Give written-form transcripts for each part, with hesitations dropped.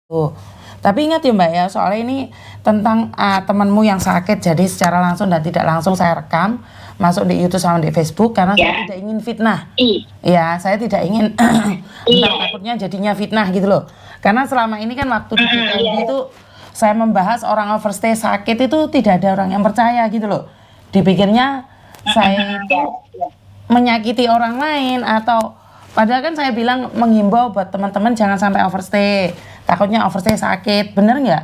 Oh, tapi ingat ya Mbak ya, soalnya ini tentang temanmu yang sakit, jadi secara langsung dan tidak langsung saya rekam, masuk di YouTube sama di Facebook karena saya Ya. tidak ingin fitnah. I Ya, saya tidak ingin iya. takutnya jadinya fitnah gitu loh. Karena selama ini kan waktu di Iya. DKID itu saya membahas orang overstay sakit itu tidak ada orang yang percaya gitu loh. Dipikirnya saya itu Ya. menyakiti orang lain atau padahal kan saya bilang menghimbau buat teman-teman jangan sampai overstay. Takutnya overstay sakit, bener nggak?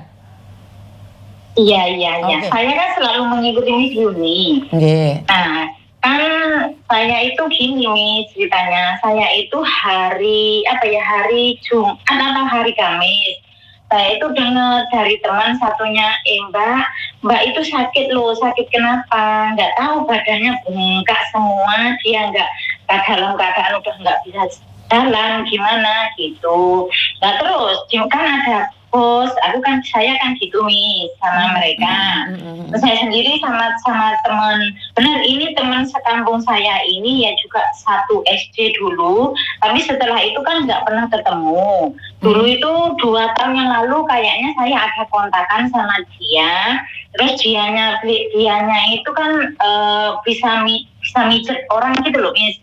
Iya. Oke. Saya kan selalu mengikuti Miss Yuni. Nggih. Nah, kan saya itu gini nih ceritanya. Saya itu hari hari Jumat atau hari Kamis. Saya itu dengar dari teman satunya, Mbak itu sakit loh. Sakit kenapa? Nggak tahu, badannya bengkak semua. Dia nggak dalam keadaan udah nggak bisa jalan gimana gitu. Nah terus kan ada bos, saya kan gitu nih sama mereka. Terus saya sendiri sama teman, benar ini teman sekampung saya ini ya juga satu SD dulu, tapi setelah itu kan nggak pernah ketemu. Dulu itu 2 tahun yang lalu kayaknya saya ada kontakan sama dia, terus dianya itu kan bisa mijet orang gitu loh, Miss.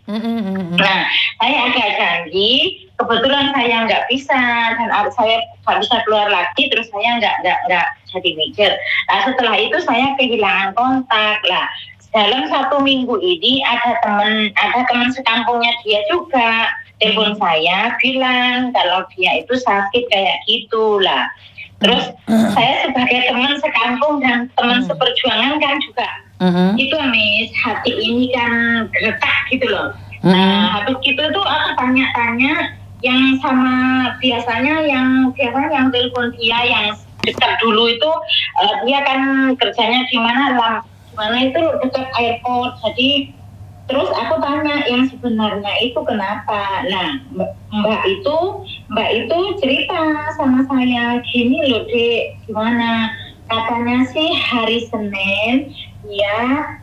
Nah, saya ada janji, kebetulan saya nggak bisa dan saya nggak bisa keluar lagi, terus saya nggak jadi mijet. Nah setelah itu saya kehilangan kontak lah. Dalam 1 minggu ini ada teman sekampungnya dia juga telepon saya bilang kalau dia itu sakit kayak gitulah. Terus saya sebagai teman sekampung dan teman seperjuangan kan juga itu Miss, hati ini kan gerak gitu loh. Nah habis gitu tuh aku tanya-tanya yang biasanya yang telepon dia yang dekat dulu itu dia kan kerjanya di mana itu dekat airport. Jadi terus aku tanya yang sebenarnya itu kenapa. Nah mbak itu cerita sama saya gini loh Dek, gimana katanya sih hari Senin dia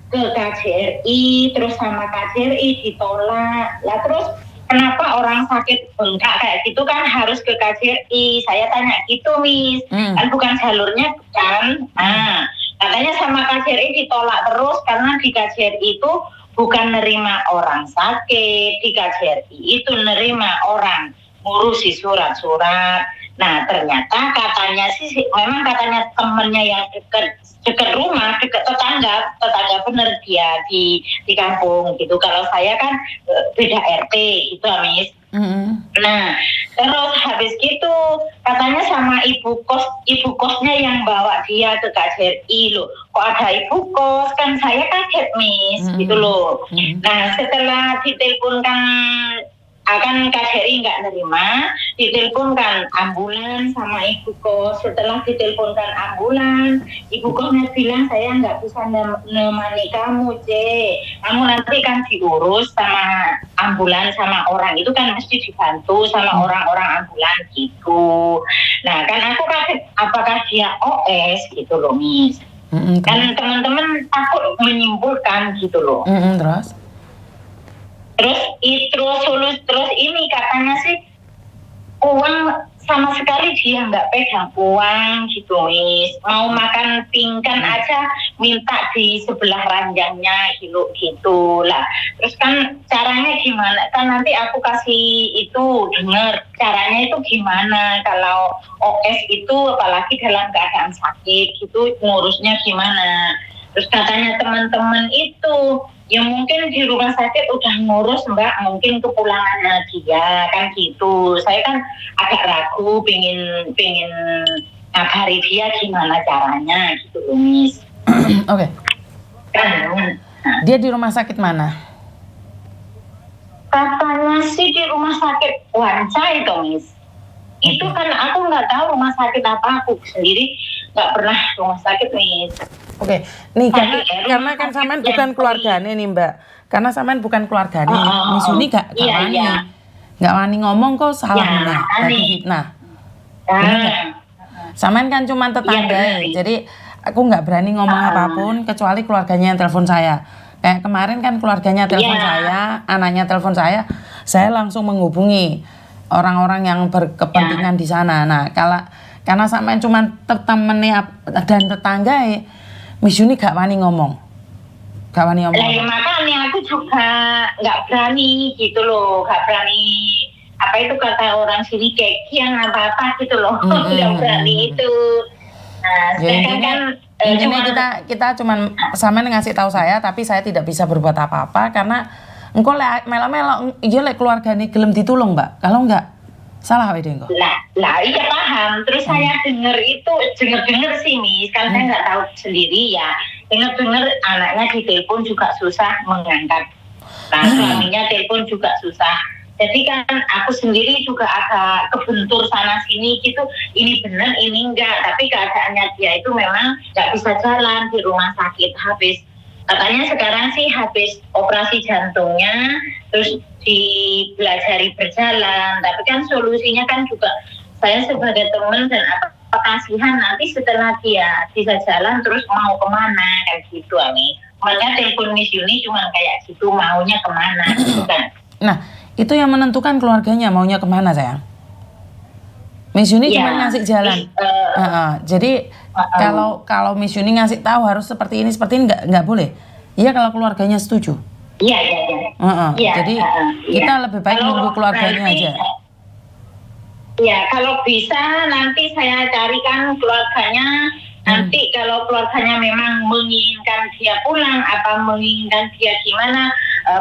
ke KJRI, terus sama KJRI ditolak lah. Terus kenapa orang sakit bengkak kayak gitu kan harus ke KJRI? Saya tanya gitu Miss, kan bukan jalurnya kan. Nah katanya sama KJRI ditolak terus karena di KJRI itu bukan nerima orang sakit, di KJRI itu nerima orang ngurusi surat-surat. Nah ternyata katanya sih memang katanya temennya yang dekat rumah, dekat tetangga bener dia di kampung gitu. Kalau saya kan beda RT gitu Miss. Nah terus habis gitu katanya sama ibu kosnya yang bawa dia ke KJRI loh. Kok ada ibu kos, kan saya kaget Miss gitu loh. Nah setelah diteleponkan akan KJRI nggak nerima, diteleponkan ambulan sama ibu kos. Setelah diteleponkan ambulan, ibu kosnya bilang saya nggak bisa nemani kamu, kamu nanti kan diurus sama ambulan sama orang itu kan mesti dibantu sama orang-orang ambulan gitu. Nah kan aku kaget apakah dia OS gitu loh Miss. Kan teman-teman takut menyimpulkan gitu loh. Terus ini katanya sih uang sama sekali dia nggak pegang uang gitu Miss. Mau makan pingkan aja minta di sebelah ranjangnya gitu lah. Terus kan caranya gimana? Kan nanti aku kasih itu denger caranya itu gimana kalau OS itu apalagi dalam keadaan sakit gitu ngurusnya gimana. Terus katanya teman-teman itu ya mungkin di rumah sakit udah ngurus Mbak, mungkin kepulangannya dia kan gitu. Saya kan agak ragu pengen ngabari dia gimana caranya gitu loh Miss. Oke. Dia di rumah sakit mana? Katanya sih di rumah sakit Wanca itu Miss. Itu kan aku nggak tahu rumah sakit apa, aku sendiri nggak pernah rumah sakit Miss. Oke, nih karena kan sampean bukan keluargane nih Mbak. Karena sampean bukan keluargane, Miss Yuni gak wani. Gak wani ngomong kok salah nih, tadi fitnah. Sampean kan cuma tetangga, jadi aku nggak berani ngomong apapun kecuali keluarganya yang telepon saya. Kayak kemarin kan keluarganya telepon saya, anaknya telepon saya langsung menghubungi orang-orang yang berkepentingan di sana. Nah, Karena sampean cuman temen dan tetangga Miss Yuni gak wani ngomong. Gak wani ngomong. Lah makanya aku juga nggak berani gitu loh, nggak berani apa itu kata orang sini kekian apa gitu loh, nggak berani itu. Nah, sedangkan intinya kita cuman sampean ngasih tahu saya, tapi saya tidak bisa berbuat apa-apa karena engko lek melo-melo iya lek keluargane gelem ditulung, Mbak. Kalau enggak salah wede engko. Lah iya paham. Terus saya dengar sih Miss, kan saya nggak tahu sendiri ya. Dengar anaknya ditelepon juga susah mengangkat. Nah, suaminya telepon juga susah. Jadi kan aku sendiri juga agak kebentur sana sini gitu. Ini benar, ini enggak. Tapi keadaannya dia itu memang nggak bisa jalan di rumah sakit habis. Katanya sekarang sih habis operasi jantungnya, terus dibelajari berjalan. Tapi kan solusinya kan juga saya sebagai teman dan apa kasihan nanti setelah dia bisa jalan terus mau kemana kayak gitu Ami. Makanya telepon Miss Yuni cuma kayak gitu maunya kemana gitu kan. Nah itu yang menentukan keluarganya maunya kemana sayang. Miss Yuni cuma ngasih jalan. Jadi kalau Miss Yuni ngasih tahu harus seperti ini nggak boleh. Iya kalau keluarganya setuju. Iya. Jadi kita lebih baik nunggu keluarganya aja. Ya kalau bisa nanti saya carikan keluarganya. Nanti kalau keluarganya memang menginginkan dia pulang apa menginginkan dia gimana,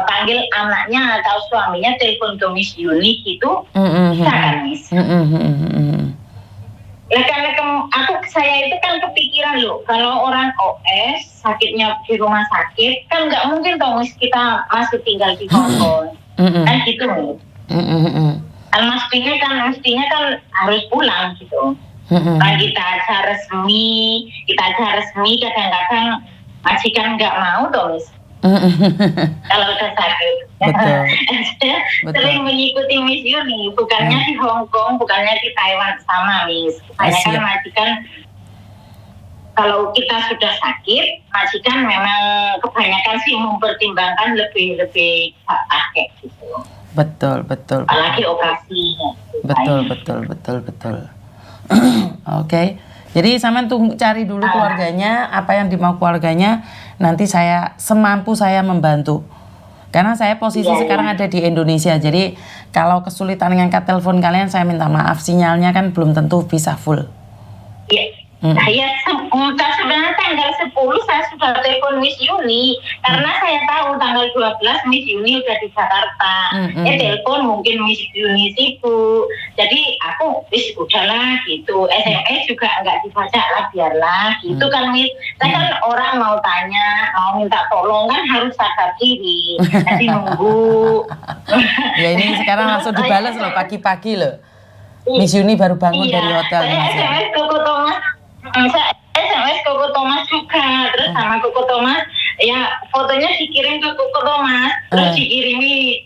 panggil anaknya atau suaminya telepon ke Miss Yuni gitu, bisa kan Miss? Lah kan saya itu kan kepikiran loh, kalau orang OS sakitnya di rumah sakit kan nggak mungkin dong Miss kita masih tinggal di Hong Kong, kan gitu Miss. Mestinya kan harus pulang gitu. Nah, kita aja resmi kadang-kadang majikan nggak mau dong Miss. Kalau udah sakit. Betul. Sering mengikuti Miss Yuni, bukannya di Hong Kong, bukannya di Taiwan sama Miss. Kebanyakan majikan kalau kita sudah sakit, majikan memang kebanyakan sih mempertimbangkan lebih pakai gitu. Betul. Apalagi operasi. Betul. Oke. Jadi sampean cari dulu keluarganya, apa yang dimau keluarganya, nanti saya semampu saya membantu. Karena saya posisi sekarang ada di Indonesia. Jadi kalau kesulitan ngangkat telepon kalian saya minta maaf, sinyalnya kan belum tentu bisa full. Iya. Sebenarnya tanggal 10 saya sudah telepon Miss Yuni karena saya tahu tanggal 12 Miss Yuni udah di Jakarta. Telepon mungkin Miss Yuni sibuk. Jadi aku udahlah gitu. SMS juga nggak dibaca lah biarlah gitu kan Miss. Saya kan orang mau tanya, mau minta tolong kan harus sadar diri. Nanti nunggu. Ya ini sekarang langsung dibalas loh pagi-pagi loh. Miss Yuni baru bangun dari hotel. Saya SMS Koko Thomas. Saya SMS Koko Thomas juga, terus sama Koko Thomas ya fotonya dikirim ke Koko Thomas, terus dikirimi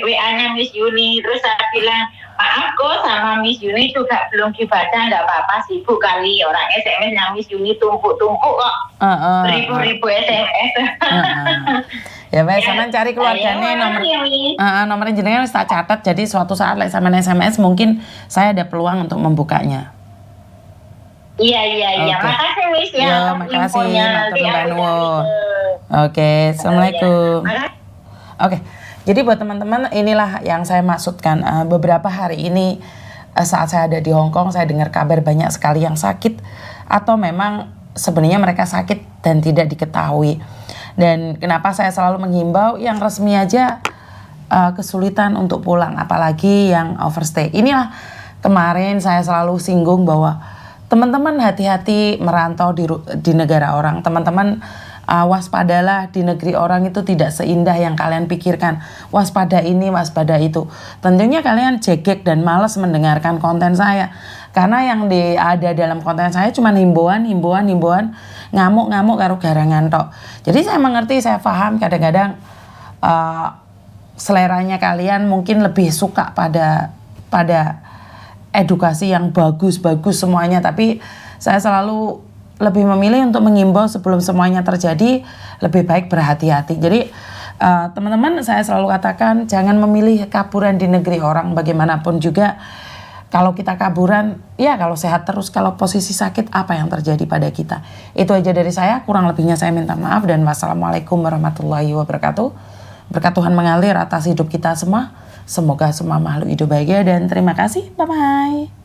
WA-nya Miss Yuni, terus saya bilang maaf kok sama Miss Yuni juga belum dibaca, nggak apa-apa sibuk kali orang SMS-nya Miss Yuni tumpuk-tumpuk kok, ribu-ribu SMS. Ya baik, sampean cari keluarganya nomor jenengan wis tak catat, jadi suatu saat lek sampean SMS mungkin saya ada peluang untuk membukanya. Iya. Makasih Miss ya. Makasih, matur nuwun. Oke, assalamualaikum. Oke, jadi buat teman-teman inilah yang saya maksudkan. Beberapa hari ini saat saya ada di Hong Kong, saya dengar kabar banyak sekali yang sakit atau memang sebenarnya mereka sakit dan tidak diketahui. Dan kenapa saya selalu menghimbau yang resmi aja kesulitan untuk pulang, apalagi yang overstay. Inilah kemarin saya selalu singgung bahwa teman-teman hati-hati merantau di negara orang. Teman-teman waspadalah, di negeri orang itu tidak seindah yang kalian pikirkan. Waspada ini, waspada itu. Tentunya kalian jegek dan malas mendengarkan konten saya. Karena yang ada dalam konten saya cuma himbauan, ngamuk-ngamuk karo garangan tok. Jadi saya mengerti, saya paham kadang-kadang seleranya kalian mungkin lebih suka pada edukasi yang bagus-bagus semuanya, tapi saya selalu lebih memilih untuk mengimbau sebelum semuanya terjadi, lebih baik berhati-hati. Jadi teman-teman, saya selalu katakan jangan memilih kaburan di negeri orang bagaimanapun juga. Kalau kita kaburan, ya kalau sehat terus, kalau posisi sakit apa yang terjadi pada kita. Itu aja dari saya, kurang lebihnya saya minta maaf dan wassalamualaikum warahmatullahi wabarakatuh. Berkat Tuhan mengalir atas hidup kita semua. Semoga semua makhluk hidup bahagia dan terima kasih. Bye-bye.